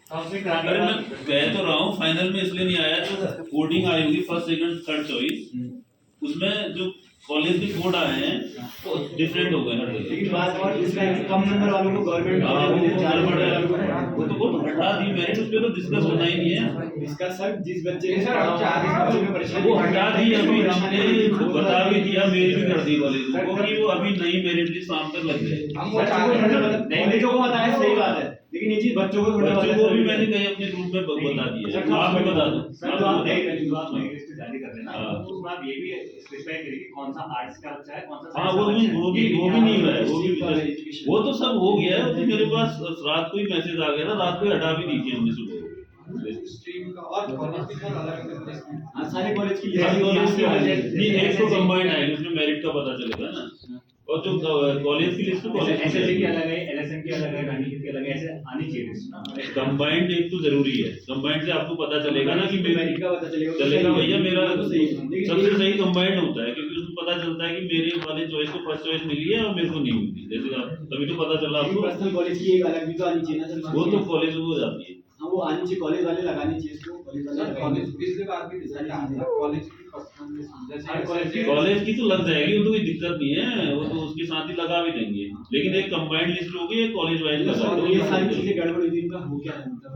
अरे मैं कह तो रहा हूँ फाइनल में इसलिए नहीं आया, जो कोडिंग आई होगी फर्स्ट सेकंड थर्ड चॉइस उसमें जो कॉलेज के कोड आए हैं वो डिफरेंट हो गए हर जगह। लेकिन बात और इसमें कम नंबर वालों को गवर्नमेंट वो तो हटा दी मेरिट, उस पे तो डिस्कस होना ही नहीं है। इसका सर जिस बच्चे ने बच्चे में परेशानी वो हटा दी, अभी हमने बता भी दिया, मेल भी कर दी कॉलेज को कि वो अभी नई मेरिट लिस्ट शाम तक लग जाए। कॉलेजों को बताया सही बात है, लेकिन ये चीज बच्चों को भी मैंने कहीं अपने ग्रुप में बता दिया है, आप भी बता दो। जारी कर देना उसमें आप ये भी स्पेसिफाई करिए कि कौन सा आर्ट्स का बच्चा है, कौन सा हाँ वो भी नहीं हुआ है, वो तो सब हो गया है। तो मेरे पास रात को ही मैसेज आ गया था, रात को ही हटा भी दी थी हमने सुबह। स्ट्रीम का और कॉलेज की अलग सारे कॉलेज की नहीं, एक तो कंबाइंड आएगी, उसमें मेरिट का पता चलेगा ना, और जो कॉलेज की लिस्ट कॉलेज एसएससी की अलग है, एलएसएम की अलग है, रानीखेत की अलग है, ऐसे आनी चाहिए लिस्ट। कंबाइंड एक तो जरूरी है, कंबाइंड से आपको पता चलेगा ना कि मेरिट का पता चलेगा भैया मेरा तो सही सबसे सही कंबाइंड होता है, क्योंकि उसमें पता चलता है कि मेरे वाले चॉइस को फर्स्ट चॉइस मिली है और मेरे को नहीं मिली, जैसे आप तभी तो पता चला आपको। पर्सनल कॉलेज की एक अलग भी तो आनी चाहिए ना सर, वो तो कॉलेज हो जाती है। हाँ वो आनी चाहिए, कॉलेज वाले लगानी चाहिए इसको, कॉलेज वाले कॉलेज इसके बाद भी डिसाइड आना कॉलेज की कॉलेज की तो लग जाएगी, वो तो कोई दिक्कत नहीं है, वो तो उसके साथ ही लगा भी देंगे, लेकिन एक कंबाइंड लिस्ट होगी, एक कॉलेज वाइज लगा देंगे। ये सारी चीजें गड़बड़ हुई थी, इनका हो क्या है मतलब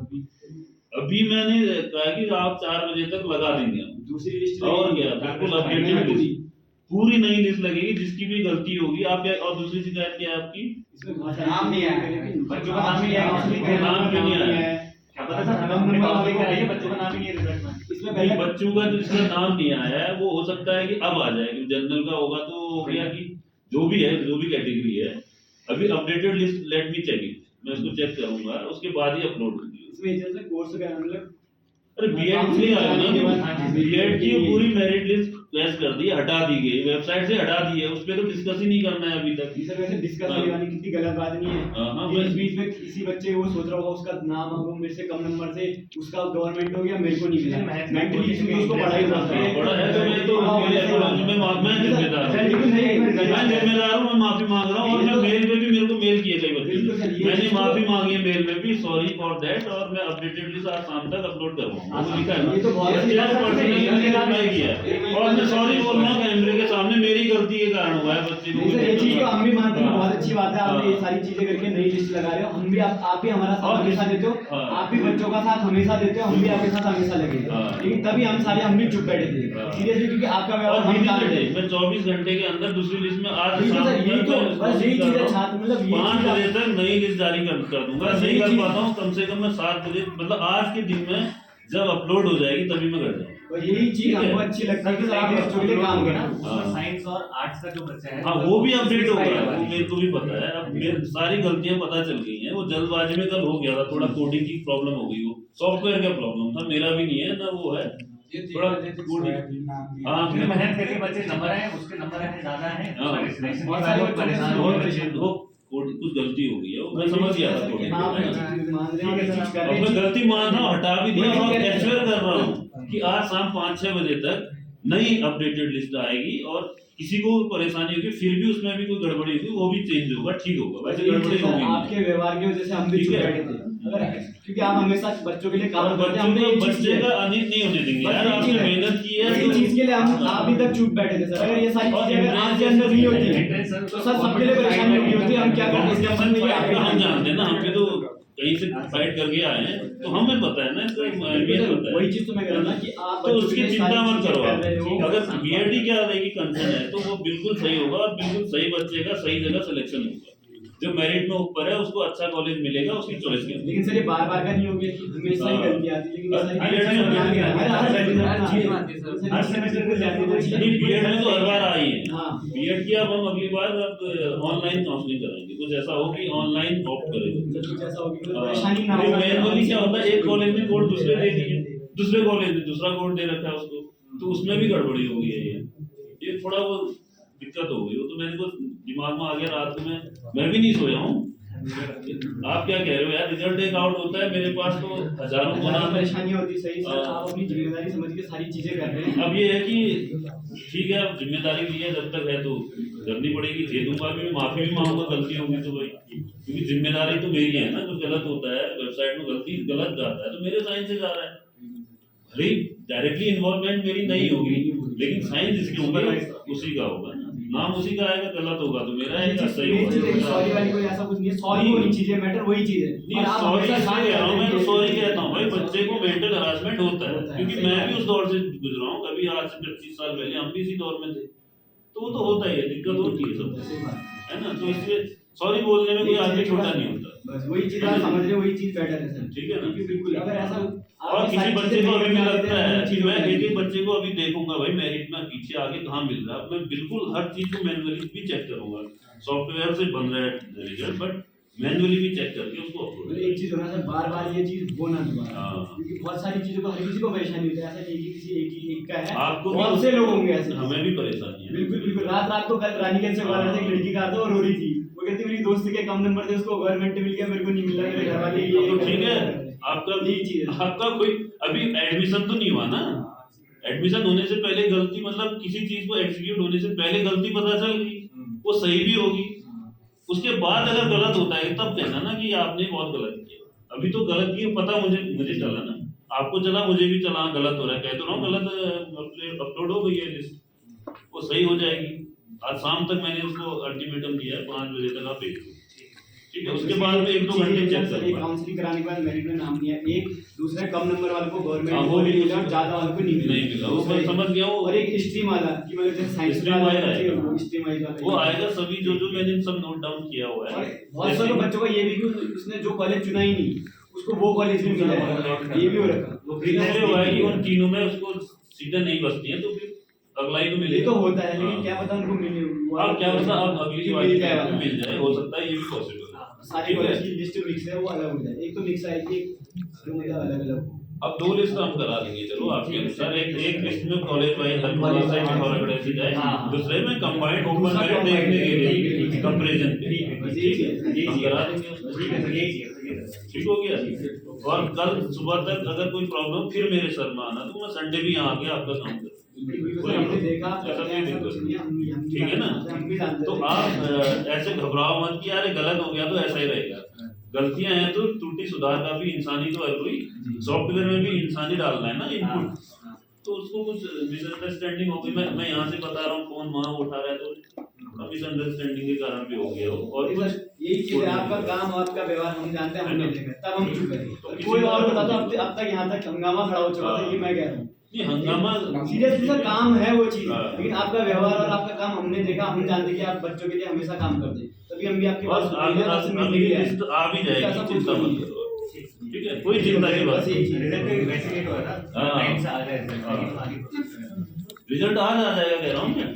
अभी मैंने कहा कि आप 4 बजे तक लगा देंगे दूसरी लिस्ट और क्या, बिल्कुल अपडेटेड लिस्ट, पूरी नई लिस्ट लगेगी, जिसकी भी गलती होगी आप। और दूसरी शिकायत क्या है आपकी? इसमें नाम नहीं आया, बच्चों का नाम नहीं आया, नाम क्यों नहीं आया? क्या पता सर, हमने पास लेकर आइए, बच्चों का नाम ही नहीं है रिजल्ट में। इसमें नहीं, बच्चों का जिसका नाम नहीं आया है वो हो सकता है कि अब आ जाए, जनरल का होगा तो हो गया कि जो भी है, जो भी कैटेगरी है। अभी updated list let me check it, मैं इसको चेक करूंगा, उसके बाद ही अपलोड होगी। इसमें जैसे कोर्स का मतलब अरे बीएड से आया ना, बीएड की पूरी मेरिट लिस्ट फ्लैश कर दी, हटा दी गई, वेबसाइट से हटा दी है, उस पे तो डिस्कस ही नहीं करना है अभी तक। सर वैसे डिस्कस करने वाली कितनी गलत बात नहीं है। हाँ, इस बीच में किसी बच्चे वो सोच रहा होगा उसका नाम वो मेरे से कम नंबर से उसका गवर्नमेंट हो गया, मेरे को नहीं मिला, मेंटली उसको पढ़ाई बड़ा है तो मैं तो मैं जिम्मेदार हूँ, मैं माफी मांग रहा हूँ, और मैं मेल में भी मेरे को मेल किए कई बच्चे, मैंने माफी मांगी है मेल में भी, सॉरी फॉर दैट, और मैं अपडेटेड लिस्ट आज शाम तक अपलोड करवाऊंगा, वो लिखा है। ये तो बहुत अच्छी बात है, और मैं सॉरी बोल रहा हूँ कैमरे के सामने, मेरी गलती के कारण हुआ है बच्चे को। ये चीज तो हम भी मानते हैं, बहुत अच्छी बात है, आपने ये सारी चीजें करके नई लिस्ट लगा रहे हो, हम भी आप भी हमारा साथ हमेशा देते हो, आप भी बच्चों का साथ हमेशा देते हो, हम भी आपके साथ हमेशा लगे, लेकिन तभी हम भी चुप बैठे थे सीरियसली, क्योंकि आपका व्यवहार हम जान रहे थे। मैं 24 घंटे के अंदर दूसरी लिस्ट में आज यही तो बस यही चीज है छात्र, मतलब 5 बजे तक नई लिस्ट जारी कर दूंगा, नहीं कर पाता हूँ कम से कम मैं 7 बजे, मतलब आज के दिन में जब अपलोड हो जाएगी तभी मैं कर जाऊंगा। और यही चीज हमको अच्छी लगती है कि आप बच्चों के लिए काम करना। साइंस और आर्ट्स का जो बच्चा है, हाँ वो भी अपडेट हो गया, वो मेरे को भी पता है, अब मेरी सारी गलतियां पता चल गई हैं, वो जल्दबाजी में कल हो गया था, थोड़ा कोडिंग की प्रॉब्लम हो गई, वो सॉफ्टवेयर का प्रॉब्लम था, मेरा भी नहीं है ना, वो है थोड़ा कोडिंग। हाँ मेहनत करके बच्चे नंबर आए, उसके नंबर आने ज्यादा है, कुछ गलती हो गई है, मैं समझ गया था कोडिंग, मैं गलती मान रहा हूँ, हटा भी दिया, और एश्योर कर रहा हूँ कि आज शाम 5-6 बजे तक नई अपडेटेड लिस्ट आएगी, और किसी को परेशानी होगी फिर भी उसमें भी कोई गड़बड़ी होगी वो भी चेंज होगा, ठीक होगा, वैसे गड़बड़ी होगी आपके व्यवहार की वजह से हम भी चुप बैठे थे, क्योंकि आप हमेशा बच्चों के लिए काम करते हैं, हमने बच्चे का अनित नहीं होने देंगे यार, आपने मेहनत की है, इस चीज के लिए हम अभी तक चुप बैठे थे सर। अगर ये सारी चीजें अगर आपके अंदर नहीं होती तो सर सबके लिए परेशानी होती, हम क्या करते इसके अंदर नहीं, हम जानते हैं ना, हम भी तो कहीं से फाइट करके आए हैं, तो हमें पता है ना इसका अहमियत पता है। वही चीज तो मैं कह रहा था कि आप तो उसकी चिंता मत करो आप, अगर बीएडी क्या रहेगी कंसर्न है तो वो बिल्कुल सही होगा, और बिल्कुल सही बच्चे का सही जगह सिलेक्शन होगा, जो मेरिट में ऊपर है उसको अच्छा कॉलेज मिलेगा उसकी चॉइस के। लेकिन सर ये बार-बार का नहीं हो गया कि हमेशा ही गलती आती है, लेकिन हर सेमेस्टर को जाती है, बीएड में तो हर बार आई है। बीएड की अब हम अगली बार ऑनलाइन काउंसलिंग करेंगे, कुछ ऐसा हो कि ऑनलाइन ऑप्ट करेंगे, कुछ ऐसा हो कि परेशानी ना हो। मैनुअली क्या होता है, एक कॉलेज में कोड दूसरे दे दिए, दूसरे कॉलेज में दूसरा कोड दे रखा है उसको, तो उसमें भी गड़बड़ी हो गई है, ये थोड़ा वो दिक्कत हो गई, वो तो मेरे को दिमाग में आ गया, रात में मैं भी नहीं सोया हूँ। आप क्या कह रहे हो यार, रिजल्ट एक आउट होता है, मेरे पास तो हजारों को नाम परेशानी होती है, सही सर, आप अपनी जिम्मेदारी समझ के सारी चीजें कर रहे हैं। अब ये है कि ठीक है, अब जिम्मेदारी ली है, जब तक है तो करनी पड़ेगी, दे दूंगा भी, मैं माफी भी मांगूंगा गलती होगी तो भाई, क्योंकि जिम्मेदारी तो मेरी है ना। कुछ गलत होता है वेबसाइट में, गलती गलत जाता है तो मेरे साइन से जा रहा है। भले डायरेक्टली इन्वॉल्वमेंट मेरी नहीं होगी, लेकिन साइन जिसके होंगे उसी का होगा ना, नाम उसी का आएगा। गलत होगा तो मेरा आएगा, सही होगा। सॉरी वाली कोई ऐसा कुछ नहीं है, सॉरी वही चीज है, मैटर वही चीज है। नहीं, सॉरी इसलिए कह रहा हूँ, मैं तो सॉरी कहता हूँ भाई, बच्चे को मेंटल हरासमेंट होता है, क्योंकि मैं भी उस दौर से गुजरा हूँ। कभी आज से 25 साल पहले हम भी इसी दौर में थे, तो वो तो होता ही है, दिक्कत होती है सबसे, है ना। तो इसलिए सॉरी बोलने में कोई आदमी छोटा नहीं होता। बस वही चीज आप समझ रहे हो, वही चीज बेटर है सर, ठीक है ना। बिल्कुल। अगर ऐसा और किसी बच्चे को अभी भी लगता है कि मैं एक बच्चे को अभी देखूंगा भाई मेरिट में पीछे आगे कहाँ मिल रहा है, मैं बिल्कुल हर चीज को मैनुअली भी चेक करूंगा। सॉफ्टवेयर से बन रहा है रिजल्ट, बट मैनुअली भी चेक करके उसको अपलोड। एक चीज होना सर, बार बार ये चीज हो ना दोबारा, हाँ। क्योंकि बहुत सारी चीजों को हर किसी को परेशानी होती है। ऐसा नहीं कि किसी एक का है, आपको बहुत से लोग होंगे ऐसे। हमें भी परेशानी है, बिल्कुल बिल्कुल। रात को कल रानी कैसे बोल रहा था, एक लड़की का था और रो रही थी, वो कहती मेरी दोस्त के कम नंबर थे, उसको गवर्नमेंट मिल गया, मेरे को नहीं मिला, मेरे घर वाले तो ठीक है। आपका यही चीज है। आपका कोई अभी एडमिशन तो नहीं हुआ ना, एडमिशन होने से पहले गलती, मतलब किसी चीज को एग्जीक्यूट होने से पहले गलती पता चल गई, वो सही भी होगी। उसके बाद अगर गलत होता है तब कहना ना कि आपने बहुत गलत किया। अभी तो गलत किया पता मुझे चला ना, आपको चला, मुझे भी चला, गलत हो रहा है, कह तो रहा हूँ गलत अपलोड हो गई है लिस्ट, वो सही हो जाएगी। आज शाम तक मैंने उसको अल्टीमेटम दिया है, 5 बजे तक आप भेज दो, ठीक है। उसके बाद में 1-2 घंटे चेक करूंगा। काउंसलिंग कराने के बाद मेरिट में नाम नहीं है, एक दूसरे कम नंबर वाले को हाँ, गवर्नमेंट वो भी मिला और ज्यादा वाले को नहीं मिला, वो मैं समझ गया हूँ। और एक स्ट्रीम वाला कि मतलब जैसे साइंस स्ट्रीम वाला आएगा, वो स्ट्रीम वाला वो आएगा सभी, जो मैंने सब नोट डाउन किया हुआ है। और बहुत सारे बच्चों का ये भी कि उसने जो कॉलेज चुना ही नहीं, उसको वो कॉलेज में मिला है, ये भी हो रखा। वो इसलिए हुआ है कि उन तीनों में उसको सीटें नहीं बचती हैं, तो फिर अगला ही तो ये मिलेगा। तो होता है, लेकिन हाँ। क्या पता उनको मिले, अब क्या पता अब अगली बार मिल जाए, मिल जाए, हो सकता है ये भी पॉसिबल है। सारे कॉलेज की लिस्ट मिक्स है, वो अलग हो जाए। एक तो मिक्स आएगी, एक जो मतलब अलग अलग। अब 2 लिस्ट हम करा देंगे, चलो आपके अनुसार। एक लिस्ट में कॉलेज वाइज हर कॉलेज से फॉरवर्ड ऐसी जाए, दूसरे में कंबाइंड ओपन मेरिट देखने के लिए कंपैरिजन पे हम करा देंगे, ठीक हो गया। और कल सुबह तक अगर कोई प्रॉब्लम फिर मेरे सर में आना, तो मैं संडे भी यहाँ आके आपका काम करूँ, हमने देखा, ऐसा कोई दिक्कत नहीं, ठीक है ना। हम भी जानते तो हैं। आप ऐसे घबराओ मत कि यार गलत हो गया तो ऐसा ही रहेगा। गलतियां हैं तो त्रुटि सुधार का भी इंसानी तो है, कोई सॉफ्टवेयर में भी इंसानी डालना है ना इनपुट, तो उसको कुछ मिसअंडरस्टैंडिंग हो गई। मैं यहाँ से बता रहा हूँ, फोन वहाँ उठा रहा है, तो मिसअंडरस्टैंडिंग के कारण भी हो गया हो। और कुछ यही चीज है, आपका काम और आपका व्यवहार हम जानते हैं, हम नहीं लेंगे, तब हम चुप तो करें। कोई और होता तो अब तक यहाँ तक हंगामा खड़ा हो चुका था, ये मैं कह रहा हूँ। नहीं, हंगामा सीरियसली सर काम है वो चीज, हाँ। लेकिन आपका व्यवहार और आपका काम हमने देखा, हम जानते कि आप बच्चों के लिए हमेशा काम करते हैं, तभी हम भी आपकी बात बस सुन रहे हैं, आपसे मिलने के लिए आए हैं। आ भी जाएगी, चिंता मत करो, ठीक है, कोई चिंता की बात नहीं। रिजल्ट आज आ जाएगा कह रहा हूँ मैं,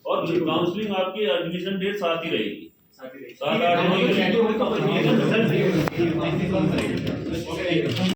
और काउंसलिंग आपकी एडमिशन डेट साथ ही रहेगी, 7-8 महीने।